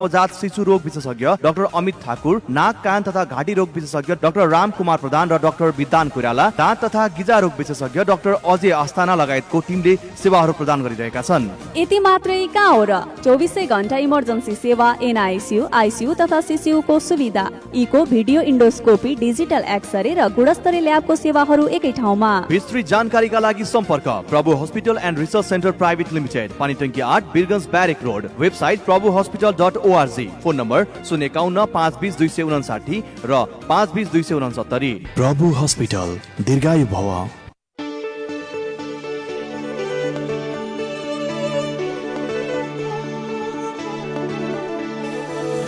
नवजात शिशु रोग विशेषज्ञ डाक्टर अमित ठाकुर, नाक कान तथा घाँटी रोग विशेषज्ञ डाक्टर राम कुमार प्रधान र डाक्टर विद्वान कोइराला, दाँत तथा गिजा रोग विशेषज्ञ डाक्टर अजय अस्ताना लगायतको टिमले सेवाहरू प्रदान गरिरहेका छन्। यति मात्रै कहाँ हो र, 24 घण्टा इमर्जेन्सी सेवा, एनआइसियु, आइसियु तथा सिसियुको सुविधा, echo, video endoscopy, digital x-ray र गुणस्तरीय ल्याबको सेवाहरू एकै ठाउँमा। विस्तृत जानकारीका लागि सम्पर्क Prabhu hospital and research centre private limited, Panitanki 8, Birgunj barrack road. Website प्रभुहोस्पिटल.org। फोन नम्बर 051 520 259 र 520 269। प्रभु हस्पिटल, दीर्घायु भव।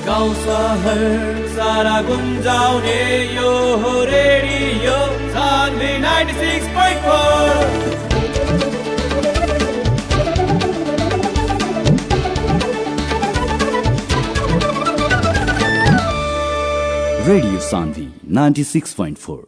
गाउँ सहर सारा गुन्जाउने यो हो रेडियो सान्वी 96.4। रेडियो सान्वी 96.4।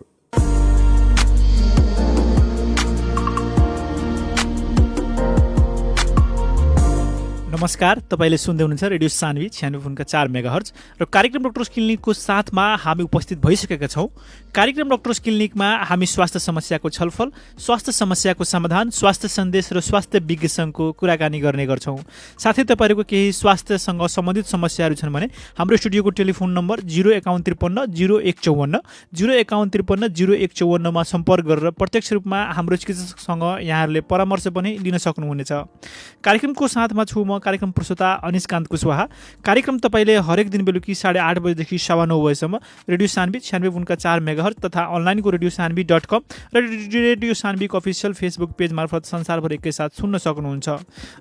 नमस्कार, तपाईले सुन्दै हुनुहुन्छ रेडियो सान्वी 96.4 मेगाहर्ज र कार्यक्रम डाक्टर्स क्लिनिकको साथमा हामी उपस्थित भइसकेका छौँ। कार्यक्रम डाक्टर्स क्लिनिकमा हामी स्वास्थ्य समस्याको छलफल, स्वास्थ्य समस्याको समाधान, स्वास्थ्य सन्देश र स्वास्थ्य विज्ञसँगको कुराकानी गर्ने गर्छौँ। साथै तपाईहरूको केही स्वास्थ्यसँग सम्बन्धित समस्याहरू छन् भने हाम्रो स्टुडियोको टेलिफोन नम्बर 05153 0154 05153 0154 मा सम्पर्क गरेर प्रत्यक्ष रूपमा हाम्रो चिकित्सकसँग यहाँहरूले परामर्श पनि लिन सक्नुहुनेछ। कार्यक्रमको साथमा छु म कार्यक्रम प्रस्तुता अनिशकान्त कुशवाहा। कार्यक्रम तपाईँले हरेक दिन बेलुकी 8:30 बजेदेखि 9:15 बजेसम्म रेडियो सान्वी 96.4 मेगाहर्ज तथा अनलाइनको रेडियो सान्वी.com र रेडियो सान्वीको अफिसियल फेसबुक पेज मार्फत संसारभर एकैसाथ सुन्न सक्नुहुन्छ।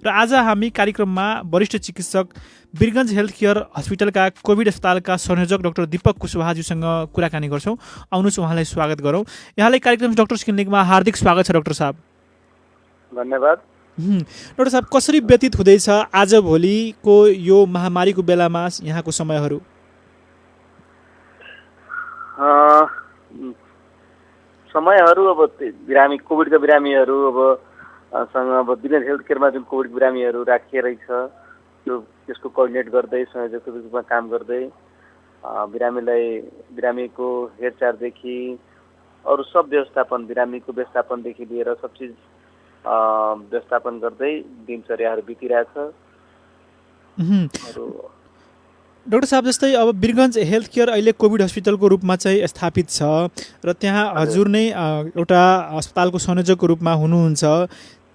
र आज हामी कार्यक्रममा वरिष्ठ चिकित्सक बिरगंज हेल्थ केयर हस्पिटलका कोभिड अस्पतालका संयोजक डाक्टर दीपक कुशवाहाजीसँग कुराकानी गर्छौँ। आउनुहोस् उहाँलाई स्वागत गरौँ। यहाँलाई कार्यक्रम डाक्टर्स क्लिनिकमा हार्दिक स्वागत छ डाक्टर साहब। धन्यवाद। डाक्टर साहब, कसरी व्यतीत हुँदैछ आजभोलिको यो महामारीको बेलामा यहाँको समयहरू? समयहरू अब बिरामी कोभिडका बिरामीहरू अब बिरगंज हेल्थ केयरमा जुन कोभिड बिरामीहरू राखिएरै छ त्यो त्यसको कोअर्डिनेट गर्दै संयोजकको रूपमा काम गर्दै बिरामीको हेरचाहदेखि अरू सब व्यवस्थापन, बिरामीको व्यवस्थापनदेखि लिएर सब चिज व्यवस्थापन गर्दै दिनचर्याहरू बितिरहेछ। डाक्टर साहब, जस्तै अब बिरगंज हेल्थ केयर अहिले कोभिड हस्पिटलको रूपमा चाहिँ स्थापित छ र त्यहाँ हजुर नै एउटा अस्पतालको संयोजकको रूपमा हुनुहुन्छ।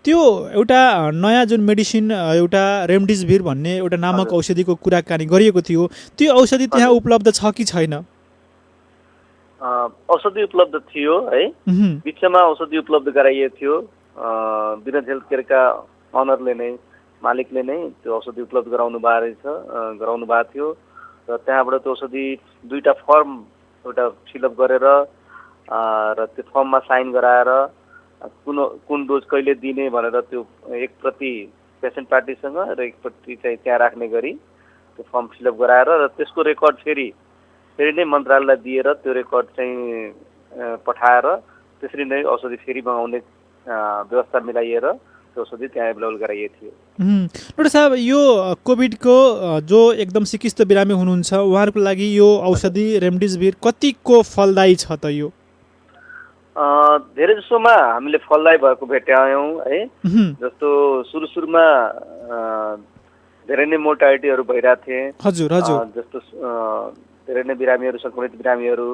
त्यो एउटा नयाँ जुन मेडिसिन एउटा रेमडेसिभिर भन्ने एउटा नामक औषधिको कुराकानी गरिएको थियो, त्यो औषधि त्यहाँ उपलब्ध छ कि छैन? औषधि उपलब्ध थियो है, बिचमा औषधि उपलब्ध गराइएको थियो। बिरगंज हेल्थ केयरका अनरले नै, मालिकले नै त्यो औषधि उपलब्ध गराउनु भएको थियो र त्यहाँबाट त्यो औषधि 2टा फर्म एउटा फिलअप गरेर र त्यो फर्ममा साइन गराएर कुन डोज कहिले दिने भनेर त्यो एक प्रति पेसेन्ट पार्टीसँग र एक प्रति चाहिँ त्यहाँ राख्ने गरी त्यो फर्म फिलअप गराएर र त्यसको रेकर्ड फेरि नै मन्त्रालयलाई दिएर त्यो रेकर्ड चाहिँ पठाएर त्यसरी नै औषधि फेरि मगाउने व्यवस्था मिलाइएर त्यो औषधि त्यहाँ एभाइलेबल गराइएको थियो। डाक्टर साहब, यो कोभिडको जो एकदम सिकिस्त बिरामी हुनुहुन्छ उहाँहरूको लागि यो औषधि रेमडेसिभिर कतिको फलदायी छ त? यो धेरै जसोमा हामीले फलदायी भएको भेट्यौँ है। जस्तो सुरुमा धेरै नै मोर्टालिटीहरू भइरहेको थिए। हजुर हजुर। जस्तो धेरै नै बिरामीहरू, सङ्क्रमित बिरामीहरू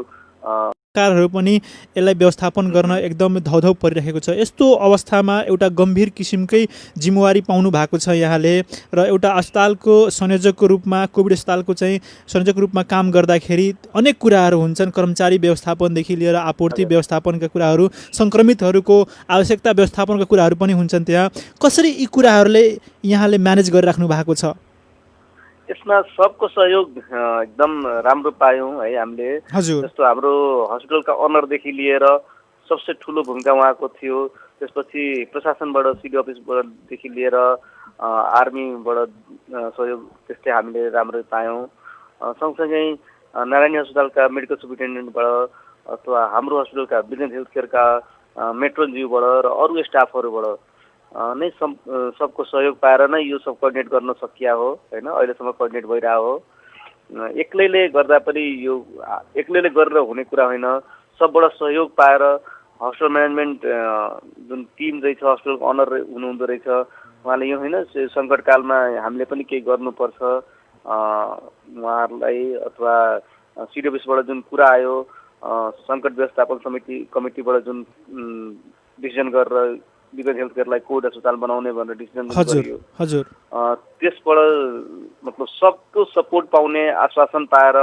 सरकारहरू पनि यसलाई व्यवस्थापन गर्न एकदम धौधौ परिरहेको छ। यस्तो अवस्थामा एउटा गम्भीर किसिमकै जिम्मेवारी पाउनु भएको छ यहाँले र एउटा अस्पतालको संयोजकको रूपमा, कोभिड अस्पतालको चाहिँ संयोजकको रूपमा काम गर्दाखेरि अनेक कुराहरू हुन्छन्, कर्मचारी व्यवस्थापनदेखि लिएर आपूर्ति व्यवस्थापनका कुराहरू, सङ्क्रमितहरूको आवश्यकता व्यवस्थापनका कुराहरू पनि हुन्छन्। त्यहाँ कसरी यी कुराहरूले यहाँले म्यानेज गरिराख्नु भएको छ? यसमा सबको सहयोग एकदम राम्रो पायौँ है हामीले। जस्तो हाम्रो हस्पिटलका अनरदेखि लिएर सबसे ठुलो भूमिका उहाँको थियो। त्यसपछि प्रशासनबाट, सिडी अफिसबाटदेखि लिएर आर्मीबाट सहयोग त्यस्तै हामीले राम्रो पायौँ। सँगसँगै नारायणी अस्पतालका मेडिकल सुपरिन्टेन्डेन्टबाट अथवा हाम्रो हस्पिटलका बिरगंज हेल्थ केयरका मेट्रोनज्यूबाट र अरू स्टाफहरूबाट नै सबको सहयोग पाएर नै यो सब कोअर्डिनेट गर्न सकिया हो होइन। अहिलेसम्म कोअर्डिनेट भइरहेको हो। एक्लैले गर्दा पनि यो एक्लैले गरेर हुने कुरा होइन। सबबाट सहयोग पाएर हस्पिटल म्यानेजमेन्ट जुन टिम रहेछ, हस्पिटलको अनर हुनुहुँदो रहेछ, उहाँले यो होइन सङ्कटकालमा हामीले पनि केही गर्नुपर्छ उहाँहरूलाई अथवा सिडिओबिसबाट जुन कुरा आयो, सङ्कट व्यवस्थापन कमिटीबाट जुन डिसिजन गरेर विगत हेल्थ केयरलाई कोविड अस्पताल बनाउने भनेर डिसिजन गरियो, त्यसबाट मतलब सबको सपोर्ट पाउने आश्वासन पाएर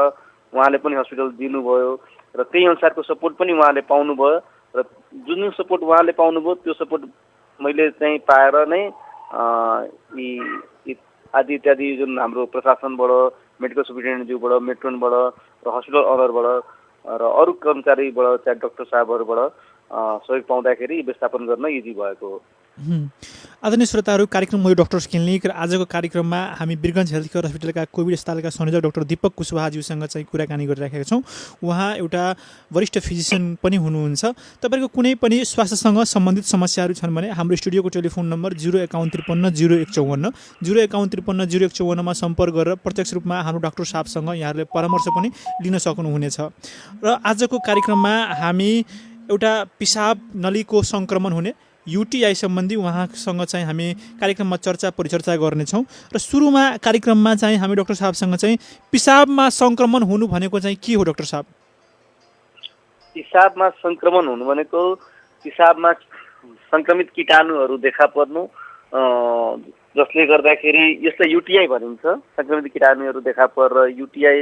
उहाँले पनि हस्पिटल दिनुभयो र त्यही अनुसारको सपोर्ट पनि उहाँले पाउनुभयो र जुन सपोर्ट उहाँले पाउनुभयो त्यो सपोर्ट मैले चाहिँ पाएर नै यी आदि इत्यादि जुन हाम्रो प्रशासनबाट, मेडिकल सुप्रिन्टेन्डेन्टज्यूबाट, मेट्रोनबाट र हस्पिटल अनरबाट र अरू कर्मचारीबाट, चाहे डाक्टर साहबहरूबाट सहयोग पाउँदाखेरि व्यवस्थापन गर्न इजी भएको हो। आदरणीय श्रोताहरू, कार्यक्रम हो डक्टर्स क्लिनिक र आजको कार्यक्रममा हामी वीरगञ्ज हेल्थ केयर हस्पिटलका कोभिड अस्पतालका संयोजक डाक्टर दीपक कुशवाहाज्यूसँग चाहिँ कुराकानी गरिराखेका छौँ। उहाँ एउटा वरिष्ठ फिजिसियन पनि हुनुहुन्छ। तपाईँको कुनै पनि स्वास्थ्यसँग सम्बन्धित समस्याहरू छन् भने हाम्रो स्टुडियोको टेलिफोन नम्बर 05153 0154 05153 0154मा सम्पर्क गरेर प्रत्यक्ष रूपमा हाम्रो डाक्टर साहबसँग यहाँहरूले परामर्श पनि लिन सक्नुहुनेछ। र आजको कार्यक्रममा हामी एउटा पिसाब नलीको सङ्क्रमण हुने युटिआई सम्बन्धी उहाँसँग चाहिँ हामी कार्यक्रममा परिचर्चा गर्नेछौँ। र सुरुमा कार्यक्रममा चाहिँ हामी डाक्टर साहबसँग चाहिँ पिसाबमा सङ्क्रमण हुनु भनेको चाहिँ के हो डाक्टर साहब? पिसाबमा सङ्क्रमण हुनु भनेको पिसाबमा सङ्क्रमित कीटाणुहरू देखा पर्नु, जसले गर्दाखेरि यसलाई युटिआई भनिन्छ। सङ्क्रमित कीटाणुहरू देखा परेर युटिआई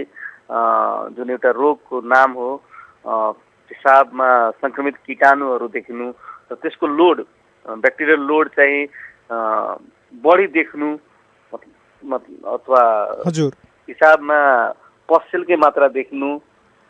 जुन एउटा रोगको नाम हो, पिसाबमा सङ्क्रमित कीटाणुहरू देखिनु र त्यसको लोड, ब्याक्टेरियल लोड चाहिँ बढी देख्नु अथवा पिसाबमा पस्सेलकै मात्रा देख्नु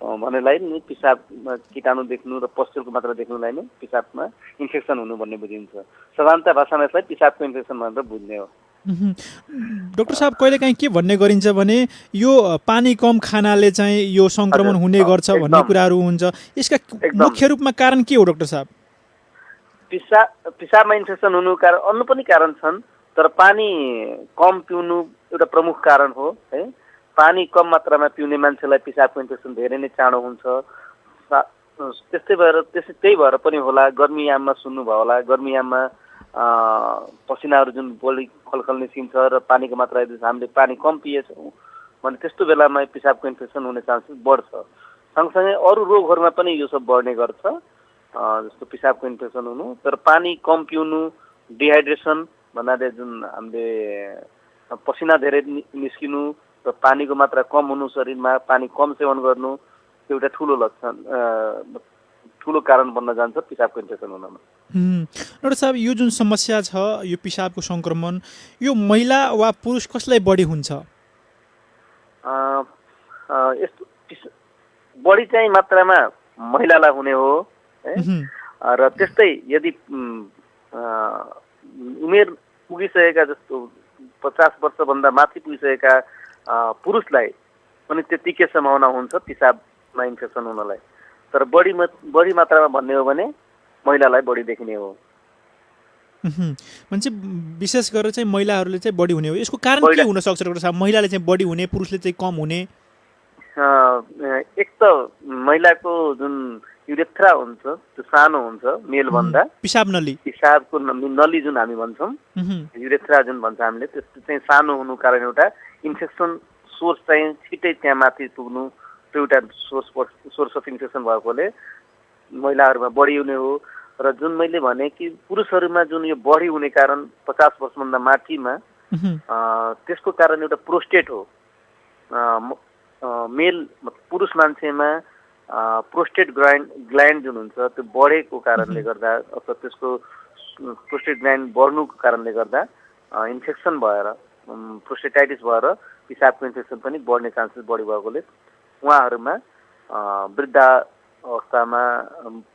भन्नेलाई नै पिसाबमा कीटाणु देख्नु र पस्सेलको मात्रा देख्नुलाई नै पिसाबमा इन्फेक्सन हुनु भन्ने बुझिन्छ। साधारणतः भाषामा यसलाई पिसाबको इन्फेक्सन भनेर बुझ्ने हो। डाक्टर साहब, कहिलेकाहीँ के भन्ने गरिन्छ भने यो पानी कम खानाले चाहिँ यो सङ्क्रमण हुने गर्छ भन्ने कुराहरू हुन्छ। यसका मुख्य रूपमा कारण के हो डाक्टर साहब? पिसाबमा इन्फेक्सन हुनु कारण अन्य पनि कारण छन्, तर पानी कम पिउनु एउटा प्रमुख कारण हो है। पानी कम मात्रामा पिउने मान्छेलाई पिसाबको इन्फेक्सन धेरै नै चाँडो हुन्छ। त्यही भएर पनि होला गर्मीयाममा सुन्नुभयो होला, गर्मीयाममा पसिनाहरू जुन बढी खलखल निस्किन्छ र पानीको मात्रा यदि हामीले पानी कम पिएछौँ भने त्यस्तो बेलामा पिसाबको इन्फेक्सन हुने चान्सेस बढ्छ। सँगसँगै अरू रोगहरूमा पनि यो सब बढ्ने गर्छ, जस्तो पिसाबको इन्फेक्सन हुनु। तर पानी कम पिउनु, डिहाइड्रेसन भन्नाले जुन हामीले पसिना धेरै निस्किनु र पानीको मात्रा कम हुनु, शरीरमा पानी कम सेवन गर्नु, त्यो एउटा ठुलो लक्षण, ठुलो कारण बन्न जान्छ पिसाबको इन्फेक्सन हुनमा। डाक्टर साहब, यो जुन समस्या छ, यो पिसाबको सङ्क्रमण, यो महिला वा पुरुष कसलाई बढी हुन्छ? यस्तो बढी चाहिँ मात्रामा महिलालाई हुने हो है। र त्यस्तै यदि उमेर पुगिसकेका जस्तो 50 वर्षभन्दा माथि पुगिसकेका पुरुषलाई पनि त्यतिकै सम्भावना हुन्छ पिसाबमा इन्फेक्सन हुनलाई। तर बढी मात्रामा भन्ने हो भने महिलालाई बढी देखिने हो। मान्छे विशेष गरेर चाहिँ महिलाहरूले चाहिँ बढी हुने हो। यसको कारण के हुन सक्छ डाक्टर साहब? महिलाले चाहिँ बढी हुने, पुरुषले चाहिँ कम हुने? एक त महिलाको जुन युरेथ्रा हुन्छ त्यो सानो हुन्छ मेलभन्दा। पिसाब नली, पिसाबको नली जुन हामी भन्छौँ, युरेथ्रा जुन भन्छ हामीले, त्यस्तो चाहिँ सानो हुनु कारण एउटा इन्फेक्सन सोर्स चाहिँ छिटै त्यहाँ माथि पुग्नु, त्यो एउटा सोर्स अफ इन्फेक्सन भएकोले महिलाहरूमा बढी हुने हो। र जुन मैले भने कि पुरुषहरूमा जुन यो बढी हुने कारण 50 वर्षभन्दा माथिमा, त्यसको कारण एउटा प्रोस्टेट हो। मेल पुरुष मान्छेमा प्रोस्टेट ग्ल्यान्ड जुन हुन्छ त्यो बढेको कारणले गर्दा अथवा त्यसको प्रोस्टेट ग्ल्यान्ड बढ्नुको कारणले गर्दा इन्फेक्सन भएर, प्रोस्टेटाइटिस भएर पिसाबको इन्फेक्सन पनि बढ्ने चान्सेस बढी भएकोले उहाँहरूमा वृद्ध अवस्थामा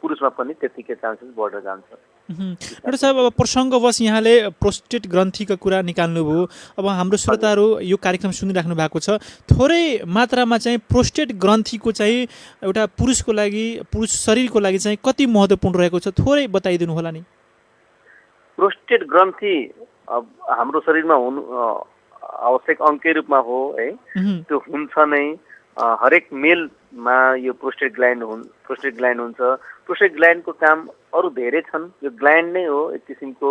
पुरुषमा पनि त्यतिकै चान्सेस बढेर जान्छ। डाक्टर साहब, अब प्रसङ्गवश यहाँले प्रोस्टेट ग्रन्थीको कुरा निकाल्नुभयो। अब हाम्रो श्रोताहरू यो कार्यक्रम सुनिराख्नु भएको छ, थोरै मात्रामा चाहिँ प्रोस्टेट ग्रन्थीको चाहिँ एउटा पुरुष शरीरको लागि चाहिँ कति महत्त्वपूर्ण रहेको छ, थोरै बताइदिनु होला नि। प्रोस्टेट ग्रन्थि हाम्रो शरीरमा हुनु आवश्यक अङ्गकै रूपमा हो है, त्यो हुन्छ नै। हरेक मेलमा यो प्रोस्टेट ग्ल्यान्ड हुन्छ। प्रोस्टेट ग्ल्यान्डको काम अरू धेरै छन्। यो ग्ल्यान्ड नै हो, एक किसिमको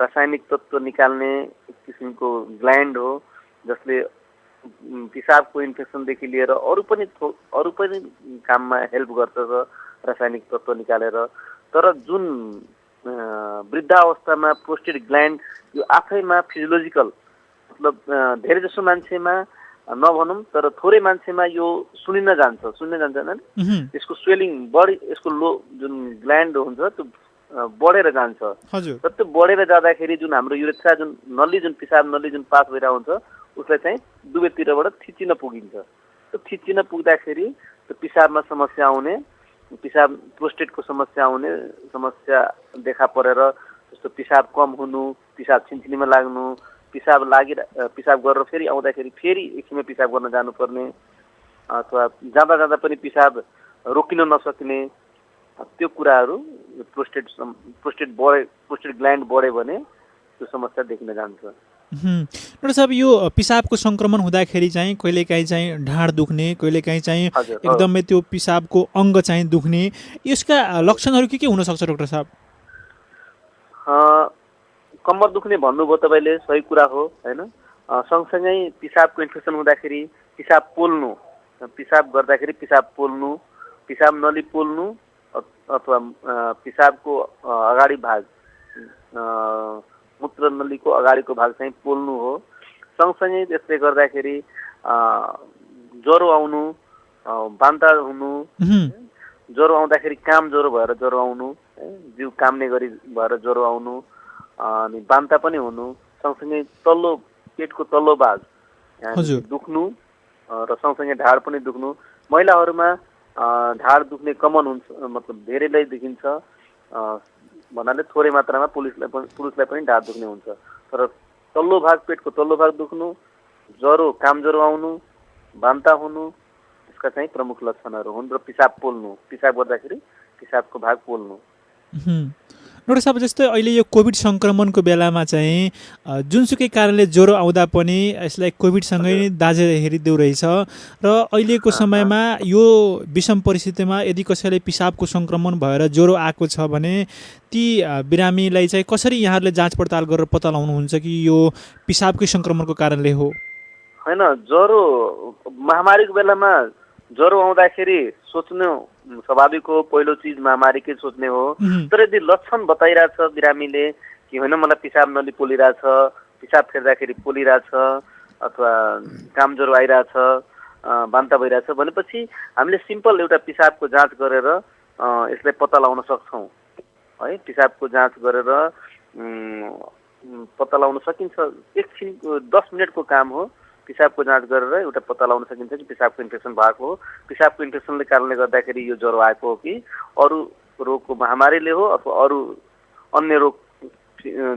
रासायनिक तत्त्व निकाल्ने एक किसिमको ग्ल्यान्ड हो, जसले पिसाबको इन्फेक्सनदेखि लिएर अरू पनि काममा हेल्प गर्दछ रासायनिक तत्त्व निकालेर। तर जुन वृद्धावस्थामा प्रोस्टेट ग्ल्यान्ड यो आफैमा फिजियोलोजिकल, मतलब धेरै जसो मान्छेमा नभनौँ तर थोरै मान्छेमा यो सुनिन जान्छ होइन, यसको स्वेलिङ बढी, यसको जुन ग्ल्यान्ड हुन्छ त्यो बढेर जान्छ। तर त्यो बढेर जाँदाखेरि जुन हाम्रो युरेथ्रा जुन नली, जुन पिसाब नली जुन पास भइरहेको हुन्छ, उसलाई चाहिँ दुवैतिरबाट थिचिन पुगिन्छ। त्यो थिचिन पुग्दाखेरि त्यो पिसाबमा समस्या आउने, प्रोस्टेटको समस्या देखा परेर जस्तो पिसाब कम हुनु, पिसाब छिनछिनीमा लाग्नु, पिसाब गरेर फेरि आउँदाखेरि फेरि एकछिनमा पिसाब गर्न जानुपर्ने, अथवा जाँदा पनि पिसाब रोकिन नसक्ने, त्यो कुराहरू प्रोस्टेट ग्ल्यान्ड बढ्यो भने त्यो समस्या देखिन जान्छ। डाक्टर साहब, यो पिसाबको सङ्क्रमण हुँदाखेरि चाहिँ कहिलेकाहीँ चाहिँ ढाड दुख्ने, कहिलेकाहीँ चाहिँ एकदमै त्यो पिसाबको अङ्ग चाहिँ दुख्ने, यसका लक्षणहरू के हुन सक्छ डाक्टर साहब? कम्मर दुख्ने भन्नुभयो तपाईँले, सही कुरा हो होइन। सँगसँगै पिसाबको इन्फेक्सन हुँदाखेरि पिसाब पोल्नु, पिसाब गर्दाखेरि पिसाब पोल्नु, पिसाब नली पोल्नु, अथवा पिसाबको अगाडि भाग, मूत्र नलीको अगाडिको भाग चाहिँ पोल्नु हो। सँगसँगै त्यसले गर्दाखेरि ज्वरो आउनु, बान्ता हुनु, ज्वरो आउँदाखेरि काम ज्वरो भएर ज्वरो आउनु, जिउ काम्ने गरी भएर ज्वरो आउनु, अनि बान्ता पनि हुनु, सँगसँगै पेटको तल्लो भाग दुख्नु र सँगसँगै ढाड पनि दुख्नु। महिलाहरूमा ढाड दुख्ने कमन हुन्छ, मतलब धेरैलाई देखिन्छ भन्नाले थोरै मात्रामा पुरुषलाई पनि ढाड दुख्ने हुन्छ। तर तल्लो भाग, पेटको तल्लो भाग दुख्नु, ज्वरो, काम ज्वरो आउनु, बान्ता हुनु, यसका चाहिँ प्रमुख लक्षणहरू हुन्। र पिसाब पोल्नु, पिसाब गर्दाखेरि पिसाबको भाग पोल्नु। डाक्टर साहब, जस्तै अहिले यो कोभिड सङ्क्रमणको बेलामा चाहिँ जुनसुकै कारणले ज्वरो आउँदा पनि यसलाई कोभिडसँगै नै दाँजेर हेरिदेऊ रहेछ। र अहिलेको समयमा यो विषम परिस्थितिमा यदि कसैले पिसाबको सङ्क्रमण भएर ज्वरो आएको छ भने ती बिरामीलाई चाहिँ कसरी यहाँहरूले जाँच पडताल गरेर पत्ता लगाउनुहुन्छ कि यो पिसाबकै सङ्क्रमणको कारणले हो? होइन, ज्वरो महामारीको बेलामा ज्वरो आउँदाखेरि सोच्नु स्वाभाविक हो, पहिलो चिज महामारीकै सोच्ने हो। तर यदि लक्षण बताइरहेछ बिरामीले कि होइन मलाई पिसाब नली पोलिरहेछ, पिसाब फेर्दाखेरि पोलिरहेछ, अथवा काम ज्वरो आइरहेछ, बान्ता भइरहेछ भनेपछि हामीले सिम्पल एउटा पिसाबको जाँच गरेर यसलाई पत्ता लगाउन सक्छौँ है। पिसाबको जाँच गरेर पत्ता लगाउन सकिन्छ। एकछिन 10 मिनटको काम हो। पिसाबको जाँच गरेर एउटा पत्ता लगाउन सकिन्छ कि पिसाबको इन्फेक्सन भएको हो, पिसाबको इन्फेक्सनले कारणले गर्दाखेरि यो ज्वरो आएको हो कि अरू रोगको महामारीले हो, अथवा अरू अन्य रोग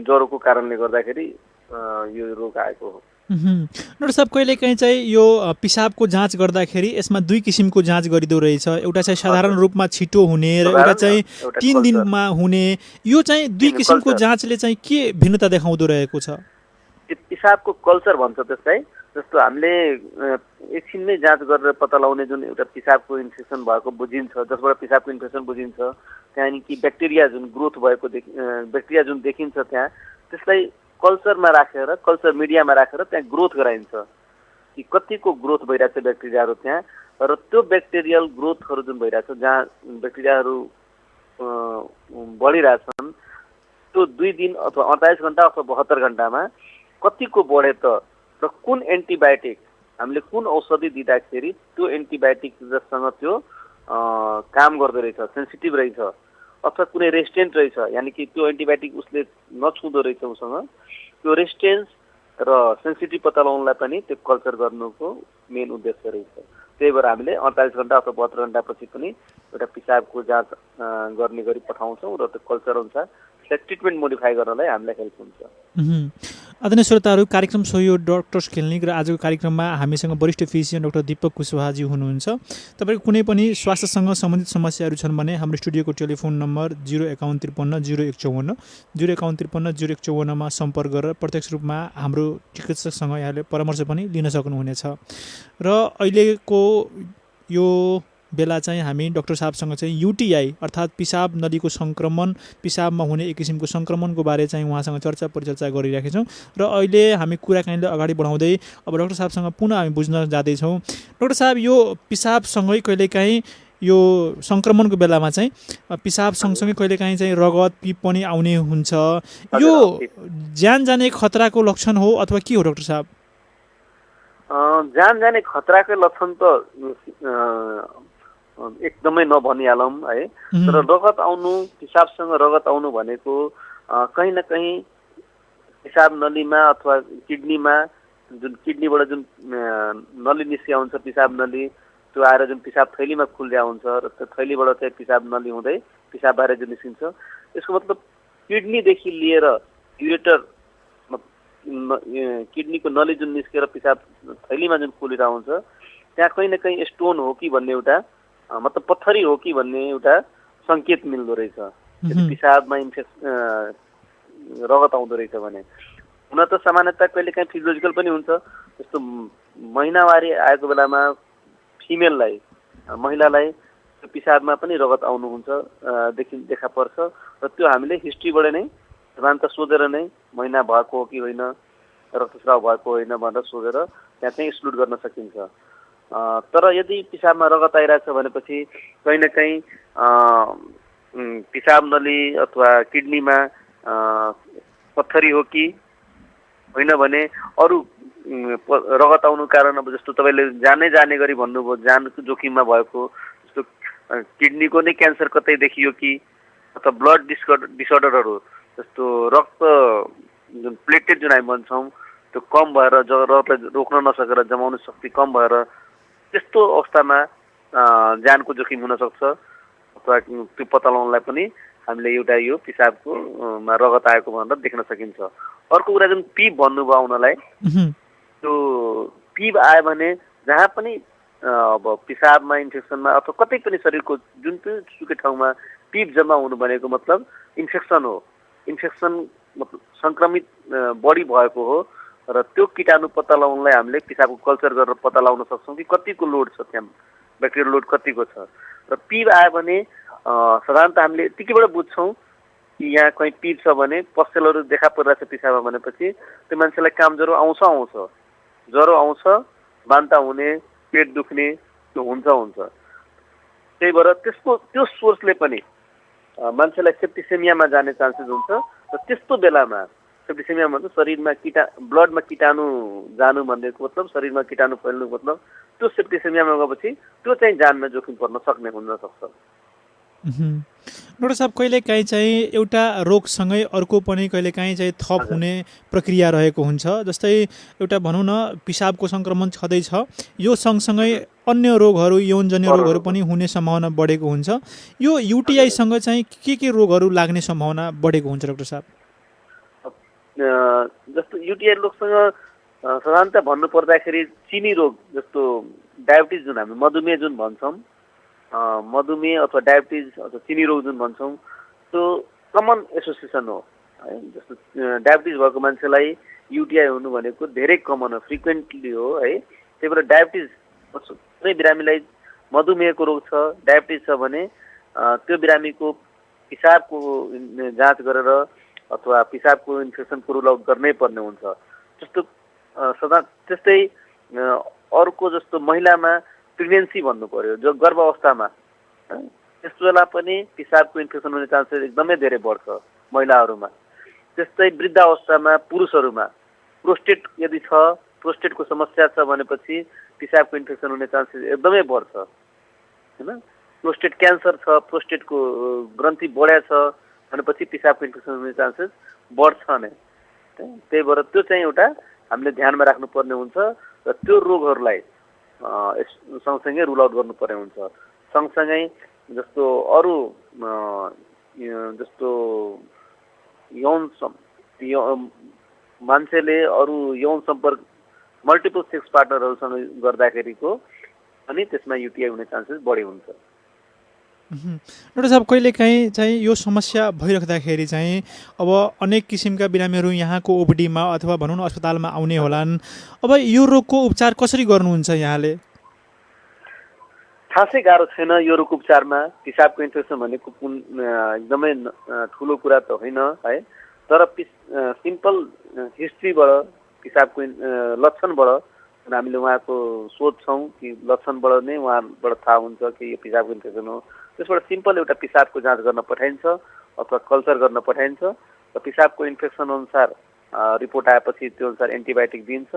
ज्वरोको कारणले गर्दाखेरि यो रोग आएको हो। डाक्टर साहब, कहिलेकाहीँ चाहिँ यो पिसाबको जाँच गर्दाखेरि यसमा 2 किसिमको जाँच गरिदो रहेछ। एउटा चाहिँ साधारण रूपमा छिटो हुने र एउटा चाहिँ 3 दिनमा हुने। यो चाहिँ 2 किसिमको जाँचले चाहिँ के भिन्नता देखाउँदो रहेको छ? पिसाबको कल्चर भन्छ त्यसलाई। जस्तो हामीले एकछिनमै जाँच गरेर पत्ता लगाउने जुन एउटा पिसाबको इन्फेक्सन भएको बुझिन्छ, जसबाट पिसाबको इन्फेक्सन बुझिन्छ, त्यहाँदेखि ब्याक्टेरिया जुन ग्रोथ भएको ब्याक्टेरिया जुन देखिन्छ त्यहाँ, त्यसलाई कल्चरमा राखेर, कल्चर मिडियामा राखेर त्यहाँ ग्रोथ गराइन्छ कि कतिको ग्रोथ भइरहेछ ब्याक्टेरियाहरू त्यहाँ। र त्यो ब्याक्टेरियल ग्रोथहरू जुन भइरहेछ, जहाँ ब्याक्टेरियाहरू बढिरहेछन्, त्यो 2 दिन अथवा 48 घन्टा अथवा 72 घन्टामा कतिको बढे त, र कुन एन्टिबायोटिक हामीले कुन औषधि दिँदाखेरि त्यो एन्टिबायोटिक जसँग त्यो काम गर्दो रहेछ, सेन्सिटिभ रहेछ, अथवा कुनै रेजिस्टेन्ट रहेछ, यानि कि त्यो एन्टिबायोटिक उसले नछुँदो रहेछ उसँग, त्यो रेजिस्टेन्स र सेन्सिटिभ पत्ता लगाउनलाई पनि त्यो कल्चर गर्नुको मेन उद्देश्य रहेछ। त्यही भएर हामीले 48 घन्टा अथवा 72 घन्टापछि पनि एउटा पिसाबको जाँच गर्ने गरी पठाउँछौँ र त्यो कल्चर अनुसार त्यसलाई ट्रिटमेन्ट मोडिफाई गर्नलाई हामीलाई हेल्प हुन्छ। आदरणीय श्रोताहरू, कार्यक्रम सहयोग डक्टर्स क्लिनिक र आजको कार्यक्रममा हामीसँग वरिष्ठ फिजिसियन डाक्टर दीपक कुशवाहाजी हुनुहुन्छ। तपाईँको कुनै पनि स्वास्थ्यसँग सम्बन्धित समस्याहरू छन् भने हाम्रो स्टुडियोको टेलिफोन नम्बर 05153 0154 05153 0154मा सम्पर्क गरेर प्रत्यक्ष रूपमा हाम्रो चिकित्सकसँग यहाँले परामर्श पनि लिन सक्नुहुनेछ। र अहिलेको यो बेला चाहिँ हामी डाक्टर साहबसँग चाहिँ युटिआई अर्थात् पिसाब नलीको सङ्क्रमण, पिसाबमा हुने एक किसिमको सङ्क्रमणको बारे चाहिँ उहाँसँग चर्चा परिचर्चा गरिराखेका छौँ। र अहिले हामी कुराकानीलाई अगाडि बढाउँदै अब डाक्टर साहबसँग पुनः हामी बुझ्न जाँदैछौँ। डाक्टर साहब, यो पिसाबसँगै कहिलेकाहीँ यो सङ्क्रमणको बेलामा चाहिँ पिसाब सँगसँगै कहिलेकाहीँ चाहिँ रगत पिप पनि आउने हुन्छ। यो ज्यान जाने खतराको लक्षण हो अथवा के हो डाक्टर साहब? ज्यान जाने खतराकै लक्षण त एकदमै नभनिहालौँ है। तर रगत आउनु, पिसाबसँग रगत आउनु भनेको कहीँ न कहीँ पिसाब नलीमा अथवा किडनीमा, जुन किडनीबाट जुन नली निस्किया हुन्छ पिसाब नली, त्यो आएर जुन पिसाब थैलीमा खुल्ल्या हुन्छ र त्यो थैलीबाट चाहिँ पिसाब नली हुँदै पिसाब बाहिर जुन निस्किन्छ, यसको मतलब किडनीदेखि लिएर युरेटर, किडनीको नली जुन निस्केर पिसाब थैलीमा जुन खुलिरहेको हुन्छ त्यहाँ कहीँ न कहीँ स्टोन हो कि भन्ने एउटा मतलब पत्थरी हो कि भन्ने एउटा सङ्केत मिल्दो रहेछ। पिसाबमा रगत आउँदो रहेछ भने। हुन त सामान्यतः कहिले काहीँ फिजियोलोजिकल पनि हुन्छ। जस्तो महिनावारी आएको बेलामा फिमेललाई, महिलालाई पिसाबमा पनि रगत आउनुहुन्छ देखा पर्छ र त्यो हामीले हिस्ट्रीबाट नै साधारणतः सोधेर नै महिना भएको हो कि होइन, रक्तस्राव भएको होइन भनेर सोधेर त्यहाँ चाहिँ एक्सक्लुड गर्न सकिन्छ। तर यदि पिसाबमा रगत आइरहेछ भनेपछि कहीँ न कहीँ पिसाब नली अथवा किडनीमा पत्थरी हो कि होइन भने अरू रगत आउनु कारण, अब जस्तो तपाईँले जाने गरी भन्नुभयो जानको जोखिममा भएको, जस्तो किडनीको नै क्यान्सर कतै देखियो कि अथवा ब्लड डिसअर्डरहरू, जस्तो रक्त जुन प्लेटेड जुन हामी भन्छौँ त्यो कम भएर रगतलाई रोक्न नसकेर जमाउने शक्ति कम भएर त्यस्तो अवस्थामा ज्यानको जोखिम हुनसक्छ। अथवा त्यो पत्ता लगाउनलाई पनि हामीले एउटा यो पिसाबको मा रगत आएको भनेर देख्न सकिन्छ। अर्को कुरा जुन पिप भन्नुभयो आउनलाई, त्यो पिप आयो भने जहाँ पनि अब पिसाबमा इन्फेक्सनमा अथवा कतै पनि शरीरको जुन सुकै ठाउँमा पिप जम्मा हुनु भनेको मतलब इन्फेक्सन हो। इन्फेक्सन मतलब सङ्क्रमित बढी भएको हो र त्यो कीटाणु पत्ता लगाउनलाई हामीले पिसाबको कल्चर गरेर पत्ता लगाउन सक्छौँ कि कतिको लोड छ, त्यहाँ ब्याक्टेरियल लोड कतिको छ। र पिप आयो भने साधारणतः हामीले यतिकैबाट बुझ्छौँ कि यहाँ कहीँ पिप छ भने, पस्सेलहरू देखा परिरहेछ पिसाबमा भनेपछि त्यो मान्छेलाई ज्वरो आउँछ, ज्वरो आउँछ, बान्ता हुने, पेट दुख्ने त्यो हुन्छ। त्यही भएर त्यो सोर्सले पनि मान्छेलाई सेप्टिसेमियामा जाने चान्सेस हुन्छ। र त्यस्तो बेलामा सेप्टिसेमिया मतलब शरीरमा ब्लडमा कीटाणु जानु भनेको मतलब शरीरमा कीटाणु फैल्नु मतलब त्यो सेप्टिसेमियामा गएपछि त्यो चाहिँ जानमा जोखिम पर्न सक्ने हुन सक्छ। डाक्टर साहब, कहिलेकाहीँ चाहिँ एउटा रोगसँगै अर्को पनि कहिलेकाहीँ चाहिँ थप हुने प्रक्रिया रहेको हुन्छ। जस्तै एउटा भनौँ न पिसाबको सङ्क्रमण छँदैछ, यो सँगसँगै अन्य रोगहरू, यौनजन्य रोगहरू पनि हुने सम्भावना बढेको हुन्छ। यो युटिआईसँग चाहिँ के रोगहरू लाग्ने सम्भावना बढेको हुन्छ डाक्टर साहब? जस्तो युटिआई रोगसँग साधारणतः भन्नु पर्दाखेरि चिनी रोग, जस्तो डायबिटिज जुन हामी मधुमेह जुन भन्छौँ, मधुमेह अथवा डायबिटिज अथवा चिनी रोग जुन भन्छौँ त्यो कमन एसोसिएसन हो है। जस्तो डायबिटिज भएको मान्छेलाई युटिआई हुनु भनेको धेरै कमन हो, फ्रिक्वेन्टली हो है। त्यही भएर डायबिटिज कुनै बिरामीलाई मधुमेहको रोग छ, डायबिटिज छ भने त्यो बिरामीको पिसाबको जाँच गरेर अथवा पिसाबको इन्फेक्सनको रुल आउट गर्नै पर्ने हुन्छ। त्यस्तै अर्को जस्तो महिलामा प्रेग्नेन्सी भन्नु पर्यो, जो गर्भावस्थामा, त्यस्तो बेला पनि पिसाबको इन्फेक्सन हुने चान्सेस एकदमै धेरै बढ्छ महिलाहरूमा। त्यस्तै वृद्धावस्थामा पुरुषहरूमा प्रोस्टेट यदि छ, प्रोस्टेटको समस्या छ भनेपछि पिसाबको इन्फेक्सन हुने चान्सेस एकदमै बढ्छ होइन। प्रोस्टेट क्यान्सर छ, प्रोस्टेटको ग्रन्थि बढ्या छ भनेपछि पिसाबको इन्फेक्सन हुने चान्सेस बढ्छ नै। त्यही भएर त्यो चाहिँ एउटा हामीले ध्यानमा राख्नुपर्ने हुन्छ र त्यो रोगहरूलाई सँगसँगै रुल आउट गर्नुपर्ने हुन्छ। सँगसँगै जस्तो अरू जस्तो मान्छेले अरू यौन सम्पर्क मल्टिपल सेक्स पार्टनरहरूसँग गर्दाखेरिको अनि त्यसमा युटिआई हुने चान्सेस बढी हुन्छ। डाक्टर साहब कहिलेकाहीँ चाहिँ यो समस्या भइराख्दाखेरि चाहिँ अब अनेक किसिमका बिरामीहरू यहाँको ओपिडीमा अथवा भनौँ न अस्पतालमा आउने होलान्। अब यो रोगको उपचार कसरी गर्नुहुन्छ यहाँले? खासै गाह्रो छैन यो रोगको उपचारमा। पिसाबको इन्फेक्सन भनेको एकदमै ठुलो कुरा त होइन है, तर सिम्पल हिस्ट्रीबाट पिसाबको लक्षणबाट हामीले उहाँको सोध्छौँ कि लक्षणबाट नै उहाँबाट थाहा हुन्छ कि यो पिसाबको इन्फेक्सन हो। त्यसबाट सिम्पल एउटा पिसाबको जाँच गर्न पठाइन्छ अथवा कल्चर गर्न पठाइन्छ र पिसाबको इन्फेक्सन अनुसार रिपोर्ट आएपछि त्यो अनुसार एन्टिबायोटिक दिन्छ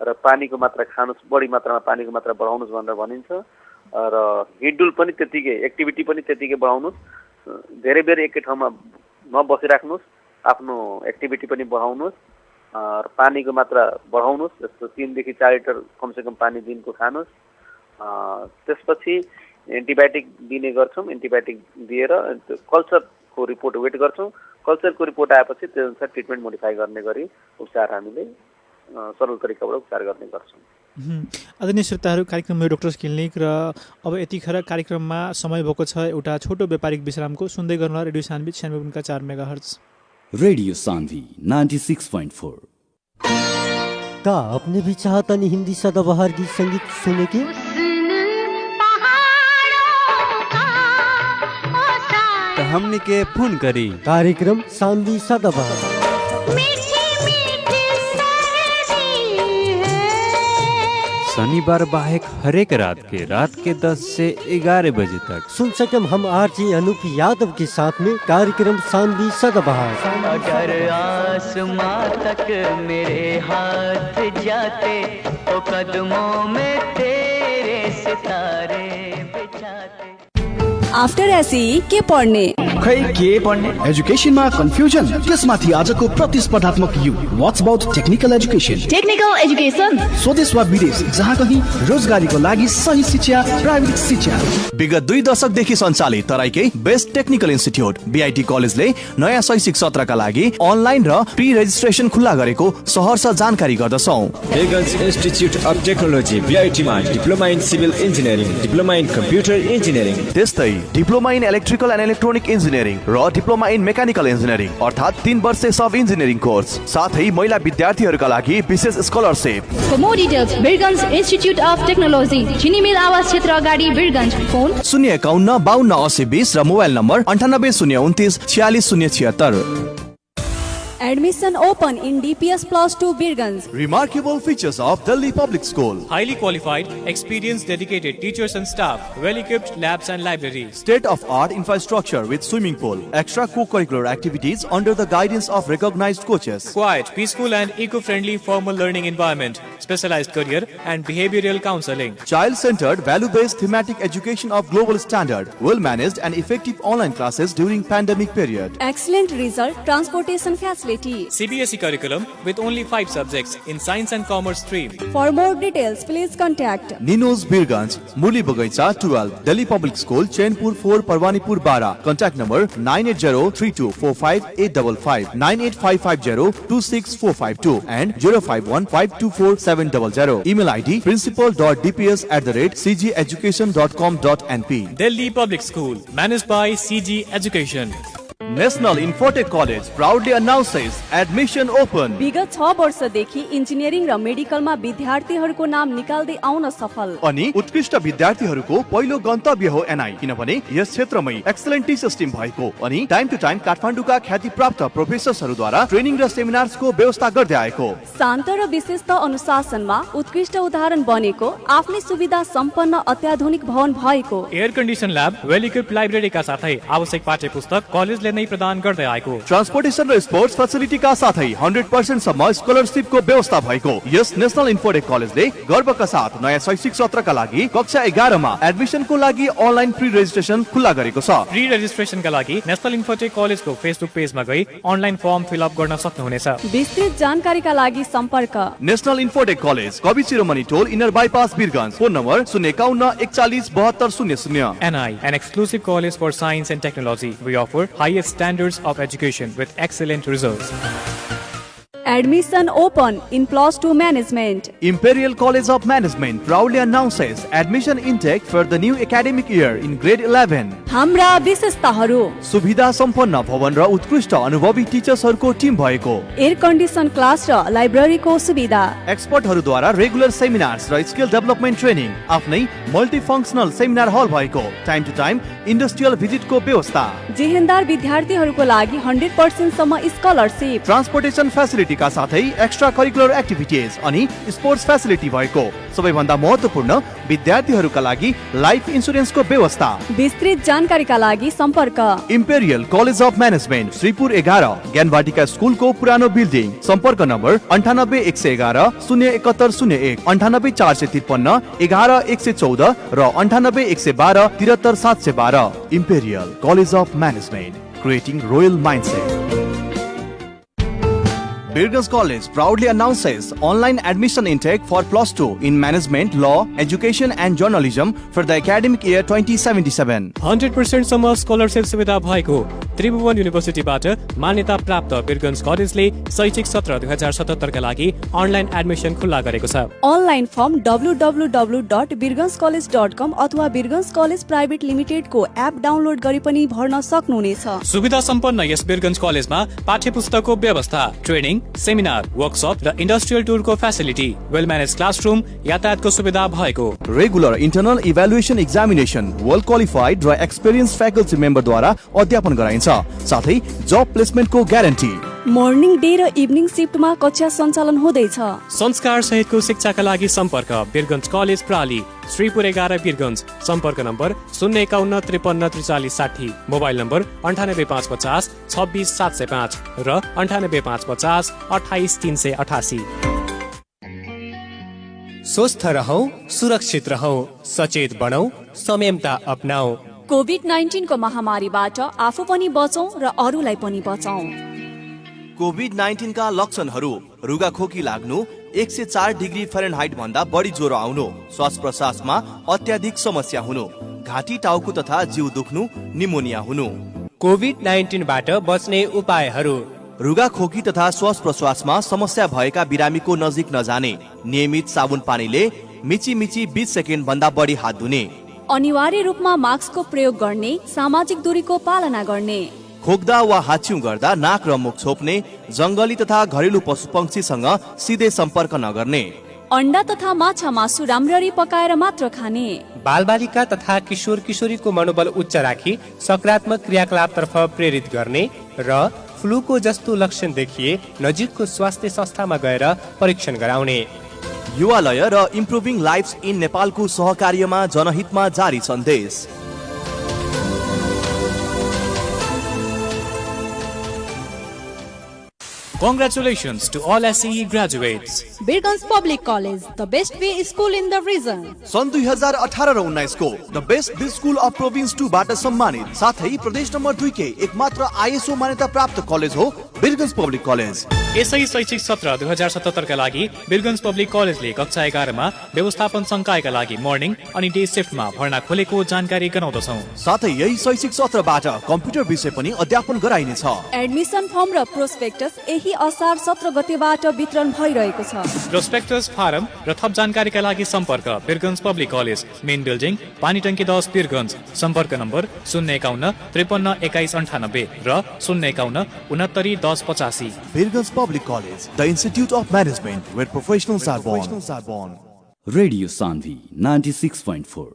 र पानीको मात्रा खानुहोस्, बढी मात्रामा पानीको मात्रा बढाउनुहोस् भनेर भनिन्छ र हिडडुल पनि त्यतिकै, एक्टिभिटी पनि त्यतिकै बढाउनुहोस्, धेरै बेर एकै ठाउँमा नबसिराख्नुहोस्, आफ्नो एक्टिभिटी पनि बढाउनुहोस् र पानीको मात्रा बढाउनुहोस्। जस्तो 3 देखि 4 लिटर कमसेकम पानी दिनको खानुहोस्। त्यसपछि एन्टिबायोटिक दिने गर्छौँ। एन्टिबायोटिक दिएर कल्चरको रिपोर्ट वेट गर्छौँ। कल्चरको रिपोर्ट आएपछि त्यो अनुसार ट्रिटमेन्ट मोडिफाई गर्ने गरी उपचार हामीले सरल तरिकाबाट उपचार गर्ने गर्छौँ। आदरणीय श्रोताहरू, कार्यक्रम यो डक्टर्स क्लिनिक र अब यतिखेर कार्यक्रममा समय भएको छ एउटा छोटो व्यापारिक विश्रामको। सुन्दै गर्नुहोला radio Sanvi 96.4 megahertz. Radio Sanvi 96.4। का आपने भी चाहता नहीं हिंदी सदाबहार गीत संगीत सुने के? तो हमने के फोन करी कार्यक्रम सान्वी सदाबहार शनिवार बाहेक हरेक रात के 10 से 11 बजे तक सुन सकम हम आरजे अनूप यादव के साथ में कार्यक्रम सान्वी सदाबहार। अगर आसमां तक मेरे हाथ जाते तो कदमों में तेरे सितारे बिछाते। आफ्टर एसई के पढ्ने? खै के पढ्ने? एजुकेसनमा कन्फ्युजन, त्यसमाथि आजको प्रतिस्पर्धात्मक युग। What's about technical education? Technical education स्वदेश वा विदेश, जहाँ कहीँ रोजगारीको लागि सही शिक्षा, प्राविधिक शिक्षा। विगत 2 दशकदेखि सञ्चालित तराईकै बेस्ट टेक्निकल इन्स्टिट्युट बीआईटी कलेजले नयाँ शैक्षिक सत्रका लागि अनलाइन र प्री रेजिस्ट्रेसन खुल्ला गरेको सहर्ष जानकारी गर्दछौँ। बिरगन्ज इन्स्टिट्युट अफ टेक्नोलोजी बीआईटीमा diploma in civil engineering, diploma in computer engineering, त्यस्तै diploma in electrical and electronic engineering र डिप्लोमा इन मेकानिकल इन्जिनियरिङ अर्थात् 3 वर्षे सब इन्जिनियरिङ कोर्स, साथै महिला विद्यार्थीहरूका लागि विशेष scholarship. For more details, Birganj Institute of Technology, चिनीमिल आवास क्षेत्र अगाडि बिरगन्ज। फोन 051 52 80 20 र mobile number 98 029 46 076। Admission open in DPS Plus 2 Birganj. Remarkable features of Delhi Public School. Highly qualified, experienced, dedicated teachers and staff, well-equipped labs and libraries. State-of-art infrastructure with swimming pool. Extra co-curricular activities under the guidance of recognized coaches. Quiet, peaceful and eco-friendly formal learning environment. Specialized career and behavioral counseling. Child-centered, value-based thematic education of global standard. Well-managed and effective online classes during pandemic period. Excellent result, transportation facility. CBSE curriculum with only 5 subjects in science and commerce stream. For more details, please contact Ninos Birganj, Murli Bagaita 12, Delhi Public School, Chainpur 4, Parwanipur, Bara. Contact number 980-3245-855, 98550-26452 and 051-524-700. Email ID principal.dps@cgeducation.com.np. Delhi Public School, managed by CG Education. National Infotech College proudly announces admission open. विगत 6 वर्षदेखि engineering र मेडिकलमा विद्यार्थीहरूको नाम निकाल्दै आउन सफल अनि उत्कृष्ट विद्यार्थीहरूको पहिलो गन्तव्य हो एनआई, किनभने यस क्षेत्रमै एक्सलेन्ट टिचर्स टिम भएको अनि टाइम टु टाइम काठमाडौँका ख्यातिप्राप्त प्रोफेसरहरूद्वारा ट्रेनिङ र सेमिनार्सको व्यवस्था गर्दै आएको। शान्त र विशिष्ट अनुशासनमा उत्कृष्ट उदाहरण बनेको, आफ्नै सुविधा सम्पन्न अत्याधुनिक भवन भएको, air condition lab, well equipped लाइब्रेरीका साथै आवश्यक पाठ्यपुस्तक कलेजले नै प्रदान गर्दै आएको। ट्रान्सपोर्टेसन र स्पोर्ट्स फेसिलिटीका साथै 100% सम्म स्कलरशिपको व्यवस्था भएको यस नेशनल इन्फोटेक कलेजले गर्वका साथ नयाँ शैक्षिक सत्रका लागि कक्षा 11 मा एडमिसनको लागि अनलाइन प्री रेजिस्ट्रेसन खुल्ला गरेको छ। प्री रेजिस्ट्रेसनका लागि नेशनल इन्फोटेक कलेजको फेसबुक पेजमा गई अनलाइन फर्म फिल अप गर्न सक्नुहुनेछ। विस्तृत जानकारीका लागि सम्पर्क national infotech college, Kavi Shiromani टोल, inner bypass Birgunj. Phone number 051 41 72 00। NI, an exclusive college for science and technology. We offer highest standards of education with excellent results. Admission open in +2 management. Imperial College of Management proudly announces admission intake for the new academic year in grade 11. हाम्रा विशेषताहरू: सुविधा सम्पन्न भवन र उत्कृष्ट अनुभवी टिचर्सहरूको team भएको, एयर कन्डिसन क्लास र लाइब्रेरीको सुविधा, एक्सपर्टहरूद्वारा रेगुलर सेमिनार्स र स्किल डेभलपमेन्ट ट्रेनिङ, आफ्नै मल्टिफङ्क्सनल सेमिनार हल भएको, टाइम टु टाइम इन्डस्ट्रियल भिजिटको व्यवस्था, जेहेन्दार विद्यार्थीहरूको लागि 100% सम्म स्कलरशिप, ट्रान्सपोर्टेसन फेसिलिटीका साथै एक्स्ट्रा करिकुलर एक्टिभिटिज अनि स्पोर्ट्स फेसिलिटी भएको, सबैभन्दा महत्त्वपूर्ण विद्यार्थीहरूका लागि लाइफ इन्सुरेन्सको व्यवस्था। विस्तृत जानकारीका लागि सम्पर्क imperial college of management, Shripur 11, ज्ञानवाटिका स्कुलको पुरानो बिल्डिङ। सम्पर्क नम्बर 98 111 071, 98 453 11 114 र 98 112 73 712। Imperial college of management, creating royal mindset. Birgans College proudly announces online admission intake for +2 in Management, Law, Education and Journalism for the academic year 2077. 100% सम्म scholarship सुविधा भएको त्रिभुवन युनिभर्सिटीबाट मान्यता प्राप्त बिर्गन्स कलेजले शैक्षिक सत्र 2077 का लागि अनलाइन एडमिसन खुल्ला गरेको छ। अनलाइन फर्म www.birganscollege.com अथवा बिर्गन्स कलेज प्राइभेट लिमिटेडको एप डाउनलोड गरी पनि भर्न सक्नुहुनेछ। सुविधा सम्पन्न यस बिर्गन्स कलेजमा पाठ्यपुस्तकको व्यवस्था, ट्रेनिङ, सेमिनार, वर्कसप र इन्डस्ट्रियल टुरको फेसिलिटी, वेल म्यानेज क्लासरुम, यातायातको सुविधा भएको, regular internal evaluation examination, well qualified र एक्सपिरियन्स फ्याकल्टी मेम्बरद्वारा अध्यापन गराइन्छ, साथै जब प्लेसमेन्टको ग्यारेन्टी। मर्निङ डे र इभिनिङ शिफ्टमा कक्षा सञ्चालन हुँदैछ। संस्कार सहितको शिक्षाका लागि सम्पर्क बिर्गन्स कलेज प्राली, श्रीपुर 11 बिर्गन्स। सम्पर्क नम्बर 051 53 43 60, मोबाइल नम्बर 98 550 26 705 र 98 550 28 388। स्वस्थ रहौं, सुरक्षित रहौं, सचेत बनौं, संयमता अपनाऊ। कोभिड-19 को महामारीबाट आफू पनि बचौं र अरूलाई पनि बचाऊ। कोभिड-19 का लक्षणहरू: रुगाखोकी लाग्नु, 104 डिग्री फारेनहाइट भन्दा बढी ज्वरो आउनु, श्वास प्रश्वासमा अत्याधिक समस्या हुनु, घाँटी टाउको तथा जिउ दुख्नु, निमोनिया हुनु। कोभिड-19 बाट बच्ने उपायहरू: रुगाखोकी तथा श्वास प्रश्वासमा समस्या भएका बिरामीको नजिक नजाने, नियमित साबुन पानीले मिची 20 सेकेन्ड भन्दा बढी हात धुने, अनिवार्य रूपमा मास्कको प्रयोग गर्ने, सामाजिक दूरीको पालना गर्ने, खोक्दा वा हाच्छिउ गर्दा नाक र मुख छोप्ने, जंगली तथा घरेलु पशुपक्षीसँग सिधै सम्पर्क नगर्ने, अण्डा तथा माछा मासु राम्ररी पकाएर मात्र खाने, बालबालिका तथा किशोर किशोरीको मनोबल उच्च राखी सकारात्मक क्रियाकलापतर्फ प्रेरित गर्ने र फ्लूको जस्तो लक्षण देखिए नजिकको स्वास्थ्य संस्थामा गएर परीक्षण गराउने। युवालय र इम्प्रुभिङ लाइफ्स इन नेपालको सहकार्यमा जनहितमा जारी सन्देश। Congratulations to all SCE graduates. Birgans Public College, the best way school in the region. सन् 2018 र 19 को द बेस्ट बिज स्कुल अफ प्रोभिन्स 2 बाट सम्मानित, साथै प्रदेश नम्बर 2 के एकमात्र आईएसओ मान्यता प्राप्त कलेज हो बिर्गन्स पब्लिक कलेज। यसै शैक्षिक सत्र 2077 का लागि बिर्गन्स पब्लिक कलेजले कक्षा 11 मा व्यवस्थापन संकायका लागि मर्निङ अनि डे शिफ्टमा भर्ना खोलेको जानकारी गराउँदछौँ। साथै यही शैक्षिक सत्रबाट कम्प्युटर विषय पनि अध्यापन गराइनेछ। एडमिसन फर्म र प्रोस्पेक्टस यही असार 17 गतेबाट वितरण भइरहेको छ। प्रोस्पेक्टस फारम र थप जानकारीका लागि सम्पर्क Birgunj public college, main building, Panitanki 10 Birgunj. सम्पर्क नम्बर 051 53 21 98 र 051 69 10 85। बिर्गन्स Public College, the Institute of Management, where professionals are born. Radio Sandhi 96.4.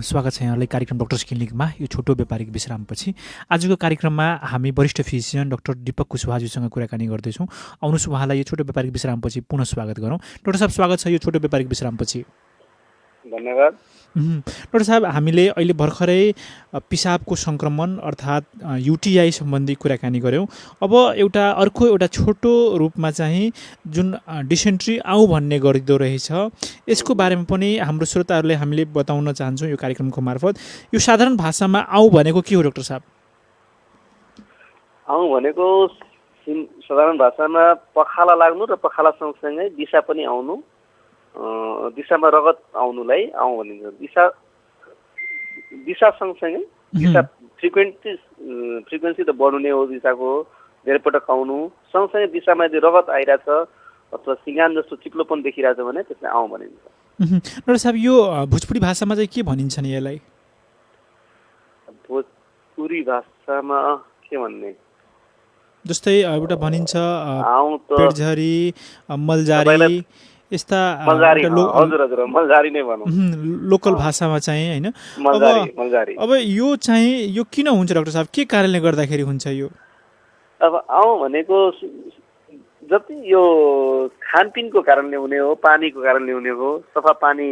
स्वागत छ यहाँलाई कार्यक्रम डाक्टर्स क्लिनिकमा। यो छोटो व्यापारिक विश्रामपछि आजको कार्यक्रममा हामी वरिष्ठ फिजिसियन डाक्टर दीपक कुशवाहाजीसँग कुराकानी गर्दैछौँ। आउनुहोस् उहाँलाई यो छोटो व्यापारिक विश्रामपछि पुनः स्वागत गरौँ। डाक्टर साहब, स्वागत छ यो छोटो व्यापारिक विश्रामपछि। धन्यवाद। डाक्टर साहब, हामीले अहिले भर्खरै पिसाबको सङ्क्रमण अर्थात् युटिआई सम्बन्धी कुराकानी गऱ्यौँ। अब एउटा छोटो रूपमा चाहिँ जुन डिसेन्ट्री आउँ भन्ने गरिँदो रहेछ, यसको बारेमा पनि हाम्रो श्रोताहरूले हामीले बताउन चाहन्छौँ यो कार्यक्रमको मार्फत। यो साधारण भाषामा आउँ भनेको के हो डाक्टर साहब? आउँ भनेको साधारण भाषामा पखाला लाग्नु र पखाला सँगसँगै दिशा पनि आउनु, दिशामा रगत आउनुलाई आउँ भनिन्छ। दिशा सँगसँगै दिशा फ्रिक्वेन्सी त बढ्नु नै हो, दिशाको धेरै पटक आउनु सँगसँगै दिशामा यदि रगत आइरहेछ अथवा सिँगान जस्तो चिप्लोपन देखिरहेछ भने त्यसलाई आउँ भनिन्छ। डाक्टर साहब यो भोजपुरी भाषामा चाहिँ के भनिन्छ नि यसलाई? भोजपुरी भाषामा के भन्ने, जस्तै एउटा भनिन्छ पेटझरी, मलजारी, यस्ता मलजारी नै भनौँ लोकल भाषामा चाहिँ हैन। अब यो चाहिँ यो किन हुन्छ डाक्टर साहब, के कारणले गर्दाखेरि हुन्छ यो? अब आउँ भनेको जति यो खानपिनको कारणले हुने हो, पानीको कारणले हुने हो। सफा पानी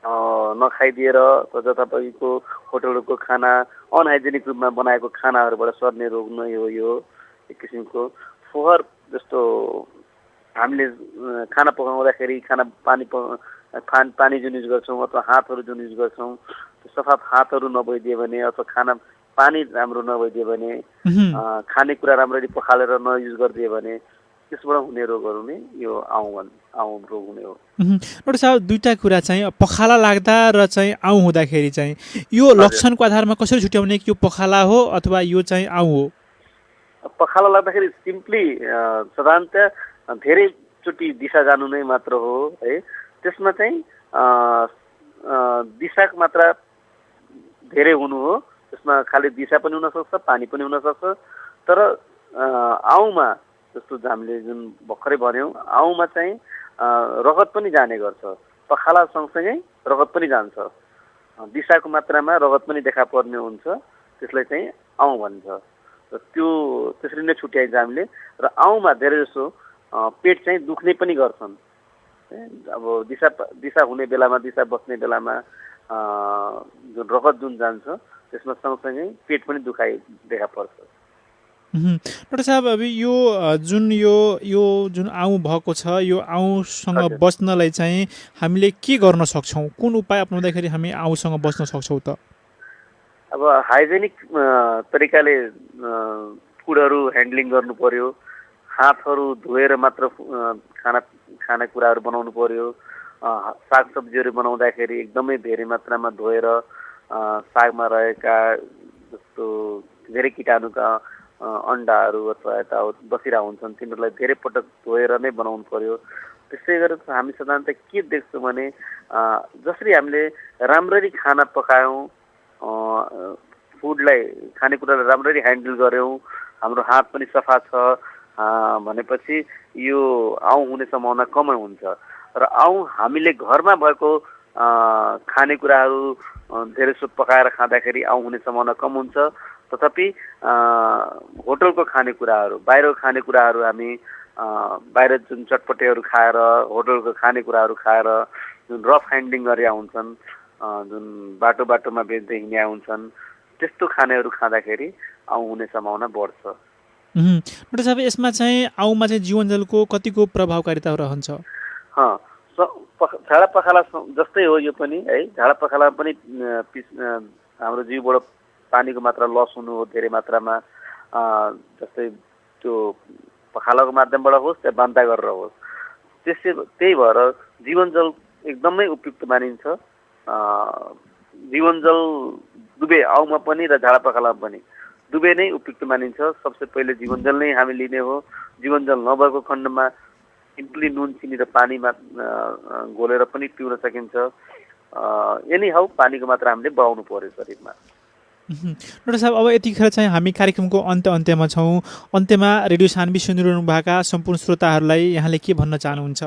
नखाइदिएर जताततैको होटलको खाना, अनहाइजेनिक रूपमा बनाएको खानाहरूबाट सर्ने रोग नै हो यो एक किसिमको। फोहोर जस्तो हामीले खाना पकाउँदाखेरि पानी जुन युज गर्छौँ अथवा हातहरू जुन युज गर्छौँ, त्यो सफा हातहरू नभइदियो भने अथवा पानी राम्रो नभइदियो भने, खानेकुरा राम्ररी पखालेर नयुज गरिदियो भने त्यसबाट हुने रोगहरू नै यो आउँ रोग हुने हो। डाक्टर साहब दुईटा कुरा चाहिँ पखाला लाग्दा र चाहिँ आउँ हुँदाखेरि चाहिँ यो लक्षणको आधारमा कसरी छुट्याउने कि यो पखाला हो अथवा यो चाहिँ आउँ हो? पखाला लाग्दाखेरि सिम्पली साधारणतः धेरैचोटि दिशा जानु नै मात्र हो है। त्यसमा चाहिँ दिशाको मात्रा धेरै हुनु हो, त्यसमा खालि दिशा पनि हुनसक्छ, पानी पनि हुनसक्छ। तर आउँमा जस्तो हामीले जुन भर्खरै भन्यौँ, आउँमा चाहिँ रगत पनि जाने गर्छ। पखाला सँगसँगै रगत पनि जान्छ, दिशाको मात्रामा रगत पनि देखा पर्ने हुन्छ, त्यसलाई चाहिँ आउँ भन्छ। र त्यो त्यसरी नै छुट्याइन्छ हामीले। र आउँमा धेरै जसो पेट चाहिँ दुख्ने पनि गर्छन्। अब दिशा हुने बेलामा, दिशा बस्ने बेलामा जुन रगत जुन जान्छ त्यसमा सँगसँगै पेट पनि दुखाइ देखा पर्छ। डाक्टर साहब अब यो जुन आउँ भएको छ, यो आउँसँग बच्नलाई चाहिँ हामीले के गर्न सक्छौँ? कुन उपाय अपनाउँदाखेरि हामी आउँसँग बच्न सक्छौँ त? अब हाइजेनिक तरिकाले फुडहरू ह्यान्डलिङ गर्नु पर्यो, हातहरू धोएर मात्र खानेकुराहरू बनाउनु पर्यो। सागसब्जीहरू बनाउँदाखेरि एकदमै धेरै मात्रामा धोएर सागमा रहेका जस्तो धेरै कीटाणुका अन्डाहरू अथवा यता बसिरहेका हुन्छन्, तिनीहरूलाई धेरै पटक धोएर नै बनाउनु पर्यो। त्यसै गरेर हामी साधारणतः के देख्छौँ भने जसरी हामीले राम्ररी खाना पकायौँ, फुडलाई खानेकुरालाई राम्ररी ह्यान्डल गऱ्यौँ, हाम्रो हात पनि सफा छ भनेपछि यो आउँ हुने सम्भावना कमै हुन्छ। र आउँ हामीले घरमा भएको खानेकुराहरू धेरै सो पकाएर खाँदाखेरि आउँ हुने सम्भावना कम हुन्छ। तथापि होटलको खानेकुराहरू, बाहिरको खानेकुराहरू हामी बाहिर जुन चटपटेहरू खाएर, होटलको खानेकुराहरू खाएर जुन रफ ह्यान्डलिङ गरेका हुन्छन्, जुन बाटोमा बेच्दै हिँडेका हुन्छन्, त्यस्तो खानेहरू खाँदाखेरि आउँ हुने सम्भावना बढ्छ। डाक्टर साहब यसमा चाहिँ आउँमा चाहिँ जीवनजलको कतिको प्रभावकारिता रहन्छ? झाडा पखाला जस्तै हो यो पनि है। झाडा पखाला पनि हाम्रो जिउबाट पानीको मात्रा लस हुनु हो धेरै मात्रामा, जस्तै त्यो पखालाको माध्यमबाट होस् या बान्ता गरेर होस्। त्यही भएर जीवनजल एकदमै उपयुक्त मानिन्छ। जीवनजल दुवै आउँमा पनि र झाडा पखालामा पनि दुवै नै उपयुक्त मानिन्छ। सबसे पहिले जीवनजल नै हामी लिने हो। जीवनजल नभएको खण्डमा सिम्पली नुन, चिनी र पानीमा घोलेर पनि पिउन सकिन्छ। एनी हाउ पानीको मात्रा हामीले बढाउनु पर्यो शरीरमा। डाक्टर साहब अब यतिखेर चाहिँ हामी कार्यक्रमको अन्त्यमा छौँ। अन्त्यमा रेडियो सान्वी सुनिरहनु भएका सम्पूर्ण श्रोताहरूलाई यहाँले के भन्न चाहनुहुन्छ?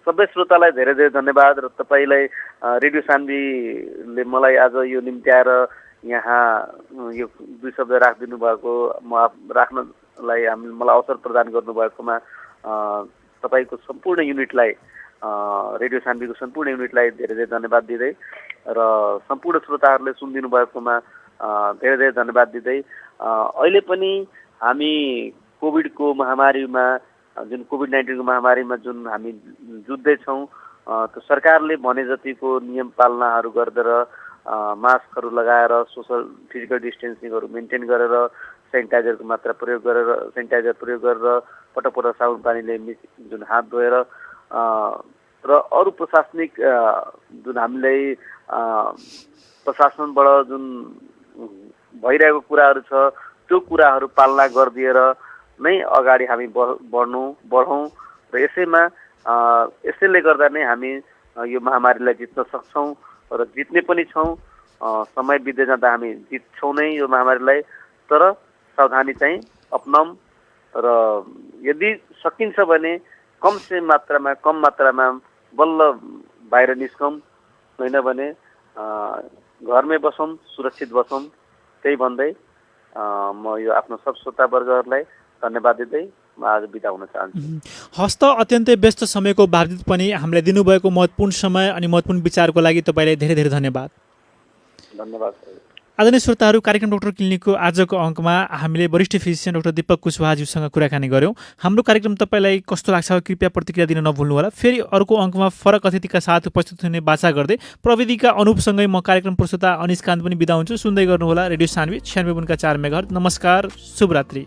सबै श्रोतालाई धेरै धेरै धन्यवाद। र तपाईँलाई रेडियो सान्वीले मलाई आज यो निम्त्याएर यहाँ यो 2 शब्द राखिदिनु भएको, राख्नलाई मलाई अवसर प्रदान गर्नुभएकोमा तपाईँको सम्पूर्ण युनिटलाई, रेडियो सान्वीको सम्पूर्ण युनिटलाई धेरै धेरै धन्यवाद दिँदै र सम्पूर्ण श्रोताहरूले सुनिदिनु भएकोमा धेरै धेरै धन्यवाद दिँदै अहिले पनि हामी कोभिडको महामारीमा, जुन कोभिड-19 को महामारीमा जुन हामी जुझ्दैछौँ, त्यो सरकारले भने जतिको नियम पालनाहरू गरेर, मास्कहरू लगाएर, सोसल फिजिकल डिस्टेन्सिङहरू मेन्टेन गरेर सेनिटाइजरको मात्रा प्रयोग गरेर पटक साबुन पानीले जुन हात धोएर र अरू प्रशासनिक जुन हामीलाई प्रशासनबाट जुन भइरहेको कुराहरू छ त्यो कुराहरू पालना गरिदिएर नै अगाडि हामी बढौँ र यसैले गर्दा नै हामी यो महामारीलाई जित्न सक्छौँ र जित्ने पनि छौँ। समय बित्दै जाँदा हामी जित्छौँ नै यो महामारीलाई, तर सावधानी चाहिँ अपनाऊँ र यदि सकिन्छ भने कम मात्रामा बल्ल बाहिर निस्कौँ, होइन भने घरमै बसौँ, सुरक्षित बसौँ। त्यही भन्दै म यो आफ्नो सब श्रोतावर्गहरूलाई धन्यवाद दिँदै म आज बिदा हुन चाहन्छु। हस्त अत्यन्तै व्यस्त समयको बावजुद पनि हामीलाई दिनुभएको महत्त्वपूर्ण समय अनि महत्त्वपूर्ण विचारको लागि तपाईँलाई धेरै धेरै धन्यवाद। धन्यवाद। आदरणीय श्रोताहरू, कार्यक्रम डाक्टर क्लिनिकको आजको अङ्कमा हामीले वरिष्ठ फिजिसियन डाक्टर दीपक कुशवाहाज्यूसँग कुराकानी गऱ्यौँ। हाम्रो कार्यक्रम तपाईँलाई कस्तो लाग्छ कृपया प्रतिक्रिया दिन नभुल्नुहोला। फेरि अर्को अङ्कमा फरक अतिथिका साथ उपस्थित हुने बाचा गर्दै प्रविधिका अनुपसँगै म कार्यक्रम प्रस्तुता अनिश कान्त पनि बिदा हुन्छु। सुन्दै गर्नुहोला रेडियो सान्वी 96.4 मेगाहर्ज। नमस्कार, शुभरात्रि।